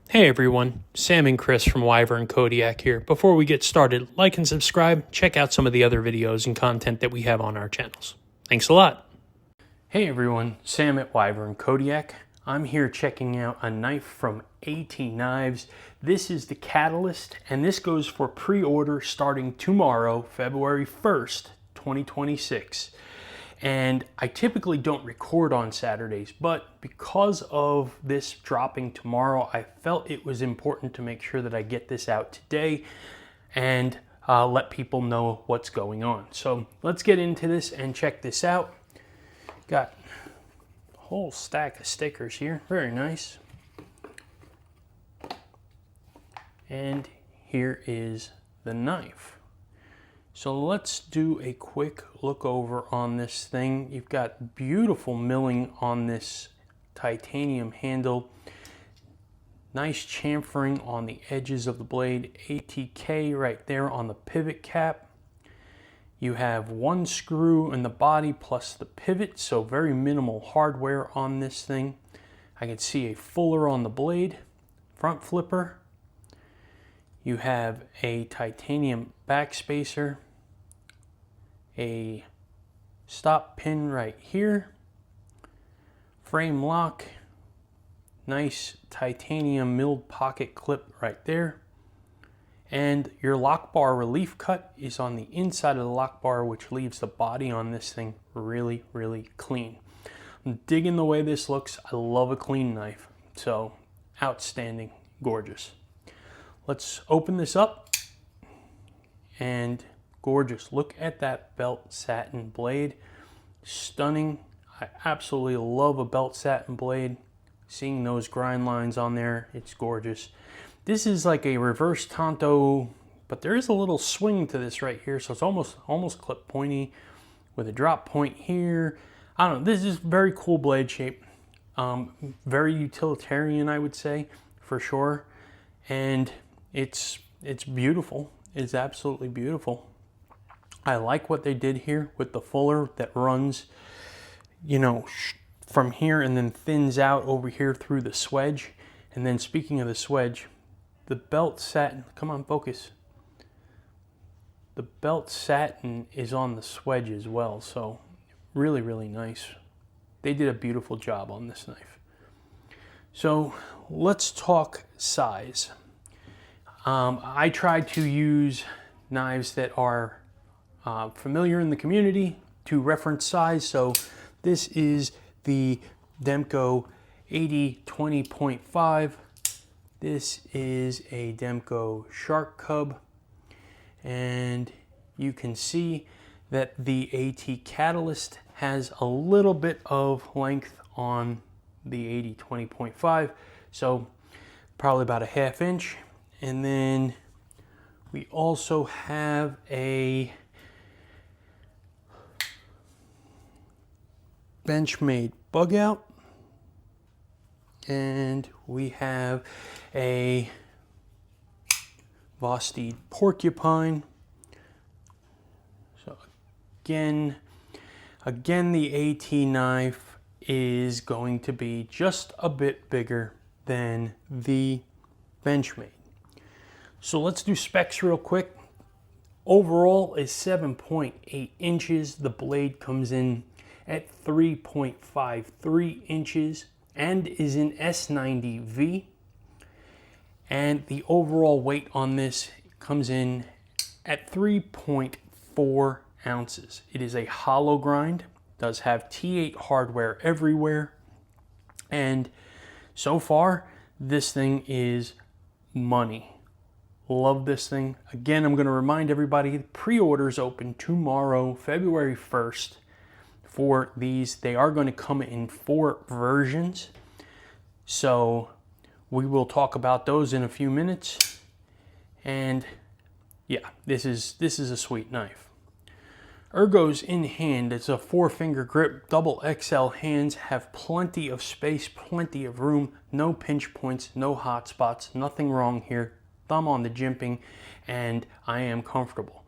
Hey everyone, Sam and Chris from Wyvern Kodiak here. Before we get started, like and subscribe, check out some of the other videos and content that we have on our channels. Thanks a lot. Hey everyone, Sam at Wyvern Kodiak. I'm here checking out a knife from edcknives. This is the Catalyst, and this goes for pre-order starting tomorrow, February 1st, 2026. And I typically don't record on Saturdays, but because of this dropping tomorrow, I felt it was important to make sure that I get this out today and let people know what's going on. So let's get into this and check this out. Got a whole stack of stickers here, very nice. And here is the knife. So let's do a quick look over on this thing. You've got beautiful milling on this titanium handle. Nice chamfering on the edges of the blade. ATK right there on the pivot cap. You have one screw in the body plus the pivot, so very minimal hardware on this thing. I can see a fuller on the blade, front flipper. You have a titanium backspacer, a stop pin right here, frame lock, nice titanium milled pocket clip right there, and your lock bar relief cut is on the inside of the lock bar, which leaves the body on this thing really, really clean. I'm digging the way this looks. I love a clean knife, so outstanding, gorgeous. Let's open this up, and gorgeous. Look at that belt satin blade. Stunning. I absolutely love a belt satin blade. Seeing those grind lines on there, it's gorgeous. This is like a reverse tanto, but there is a little swing to this right here, so it's almost clip pointy with a drop point here. I don't know. This is very cool blade shape. Very utilitarian, I would say, for sure. And it's beautiful. It's absolutely beautiful. I like what they did here with the fuller that runs, you know, from here and then thins out over here through the swedge. And then speaking of the swedge, the belt satin, come on, focus. The belt satin is on the swedge as well, so really, really nice. They did a beautiful job on this knife. So let's talk size. I tried to use knives that are familiar in the community to reference size. So this is the Demko 80-20.5. This is a Demko Shark Cub, and you can see that the AT Catalyst has a little bit of length on the 80-20.5, so probably about a ½ inch. And then we also have a Benchmade bug out, and we have a Vosteed porcupine. So again the AT knife is going to be just a bit bigger than the Benchmade. So let's do specs real quick. Overall is 7.8 inches. The blade comes in at 3.53 inches and is in S90V. And the overall weight on this comes in at 3.4 ounces. It is a hollow grind, does have T8 hardware everywhere. And so far, this thing is money. Love this thing. Again, I'm going to remind everybody, pre-orders open tomorrow, February 1st. For these, they are going to come in 4 versions, so we will talk about those in a few minutes. And yeah, this is a sweet knife. Ergos in hand. It's a 4-finger grip, double XL hands, have plenty of space, plenty of room, no pinch points, no hot spots, nothing wrong here. Thumb on the jimping, and I am comfortable.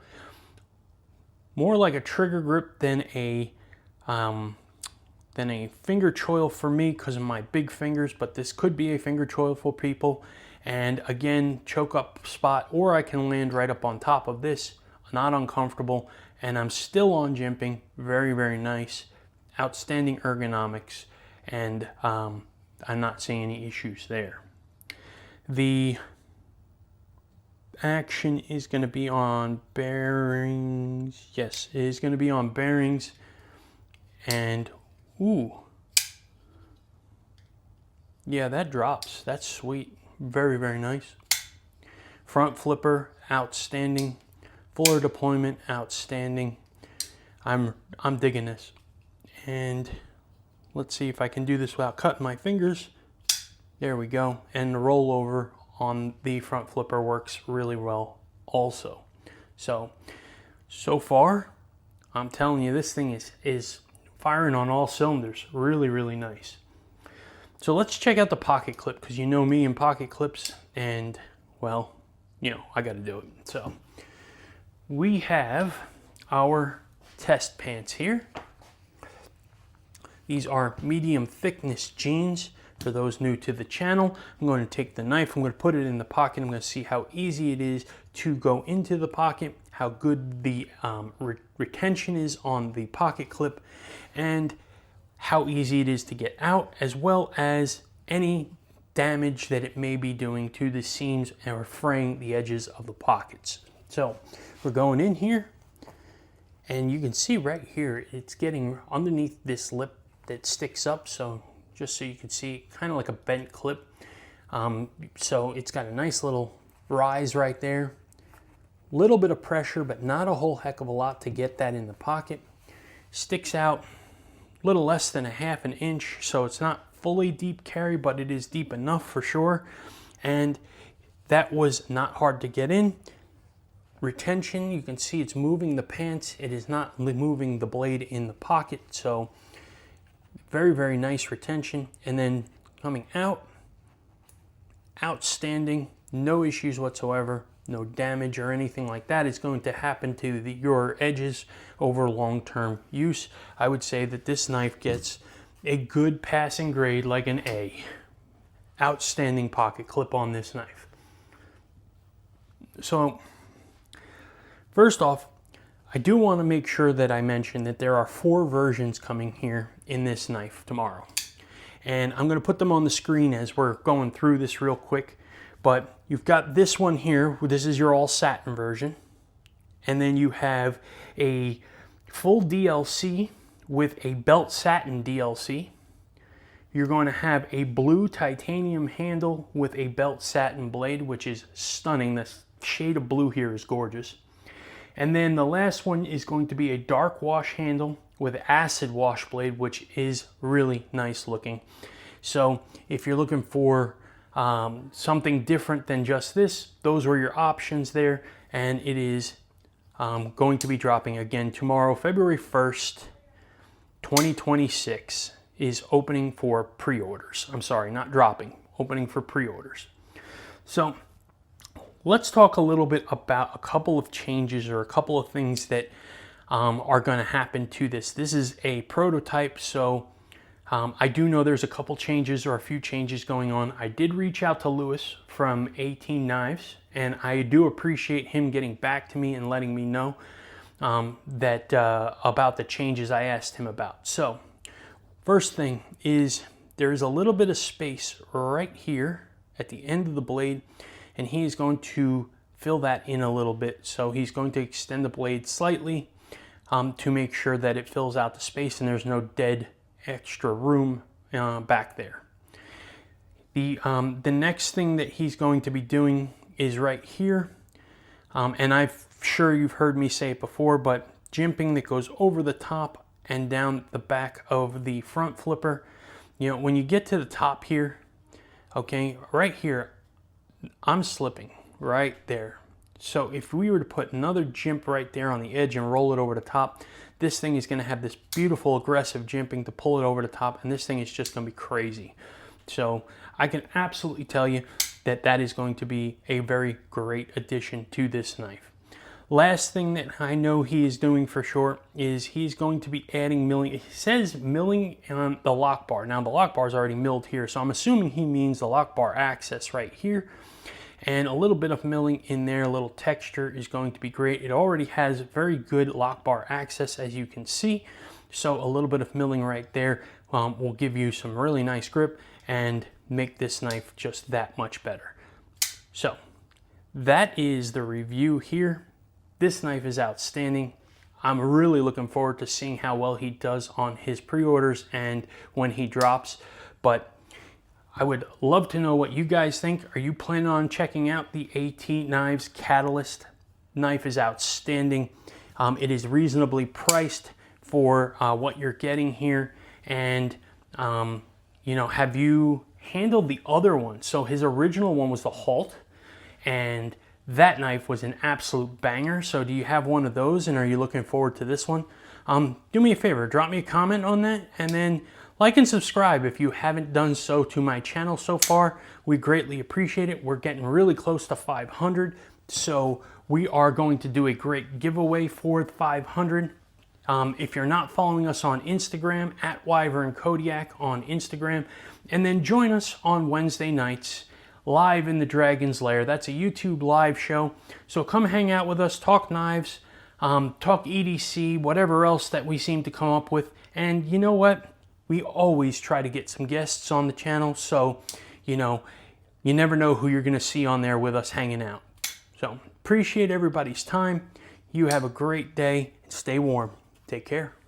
More like a trigger grip than a than a finger choil for me because of my big fingers, but this could be a finger choil for people. And again, choke up spot, or I can land right up on top of this, not uncomfortable, and I'm still on jimping. Very, very nice. Outstanding ergonomics, and I'm not seeing any issues there. The action is going to be on bearings. Yes, it is going to be on bearings. And ooh, yeah, that drops. That's sweet. Very, very nice. Front flipper, outstanding. Fuller deployment, outstanding. I'm digging this. And let's see if I can do this without cutting my fingers. There we go. And the rollover on the front flipper works really well also. So far, I'm telling you, this thing is firing on all cylinders. Really, really nice. So let's check out the pocket clip, because you know me and pocket clips, and well, you know, I got to do it. So we have our test pants here. These are medium thickness jeans. For those new to the channel, I'm going to take the knife, I'm going to put it in the pocket, I'm going to see how easy it is to go into the pocket, how good the retention is on the pocket clip, and how easy it is to get out, as well as any damage that it may be doing to the seams or fraying the edges of the pockets. So we're going in here, and you can see right here, it's getting underneath this lip that sticks up, so just so you can see, kind of like a bent clip. So it's got a nice little rise right there. Little bit of pressure, but not a whole heck of a lot to get that in the pocket. Sticks out a little less than a half an inch, so it's not fully deep carry, but it is deep enough for sure. And that was not hard to get in. Retention, you can see it's moving the pants. It is not moving the blade in the pocket, so very, very nice retention. And then coming out, outstanding, no issues whatsoever, no damage or anything like that is going to happen to your edges over long-term use. I would say that this knife gets a good passing grade, like an A. Outstanding pocket clip on this knife. So first off, I do want to make sure that I mention that there are 4 versions coming here in this knife tomorrow. And I'm going to put them on the screen as we're going through this real quick. But you've got this one here, this is your all satin version. And then you have a full DLC with a belt satin DLC. You're going to have a blue titanium handle with a belt satin blade, which is stunning. The shade of blue here is gorgeous. And then the last one is going to be a dark wash handle with acid wash blade, which is really nice looking. So if you're looking for something different than just this, those were your options there. And it is going to be dropping again tomorrow, February 1st, 2026 is opening for pre-orders. I'm sorry, not dropping, opening for pre-orders. So let's talk a little bit about a couple of changes or a couple of things that are going to happen to this. This is a prototype, so I do know there's a couple changes or a few changes going on. I did reach out to Lewis from knives, and I do appreciate him getting back to me and letting me know that about the changes I asked him about. So first thing is there's a little bit of space right here at the end of the blade, and he's going to fill that in a little bit. So he's going to extend the blade slightly to make sure that it fills out the space and there's no dead extra room back there. The next thing that he's going to be doing is right here, and I'm sure you've heard me say it before, but jimping that goes over the top and down the back of the front flipper. You know, when you get to the top here, okay, right here, I'm slipping right there. So if we were to put another jimp right there on the edge and roll it over the top, this thing is going to have this beautiful aggressive jimping to pull it over the top, and this thing is just going to be crazy. So I can absolutely tell you that that is going to be a very great addition to this knife. Last thing that I know he is doing for sure is he's going to be adding milling. He says milling on the lock bar. Now the lock bar is already milled here, so I'm assuming he means the lock bar access right here. And a little bit of milling in there, a little texture is going to be great. It already has very good lock bar access, as you can see. So a little bit of milling right there will give you some really nice grip and make this knife just that much better. So that is the review here. This knife is outstanding. I'm really looking forward to seeing how well he does on his pre-orders and when he drops. But I would love to know what you guys think. Are you planning on checking out the AT-Knives Catalyst? Knife is outstanding. It is reasonably priced for what you're getting here. And, you know, have you handled the other one? So his original one was the HALT, and that knife was an absolute banger. So do you have one of those, and are you looking forward to this one? Do me a favor, drop me a comment on that, and then like and subscribe if you haven't done so to my channel so far. We greatly appreciate it. We're getting really close to 500, so we are going to do a great giveaway for 500. If you're not following us on Instagram, at Wyvern Kodiak on Instagram, and then join us on Wednesday nights live in the Dragon's Lair. That's a YouTube live show. So come hang out with us, talk knives, talk EDC, whatever else that we seem to come up with. And you know what? We always try to get some guests on the channel. So, you know, you never know who you're going to see on there with us hanging out. So appreciate everybody's time. You have a great day and stay warm. Take care.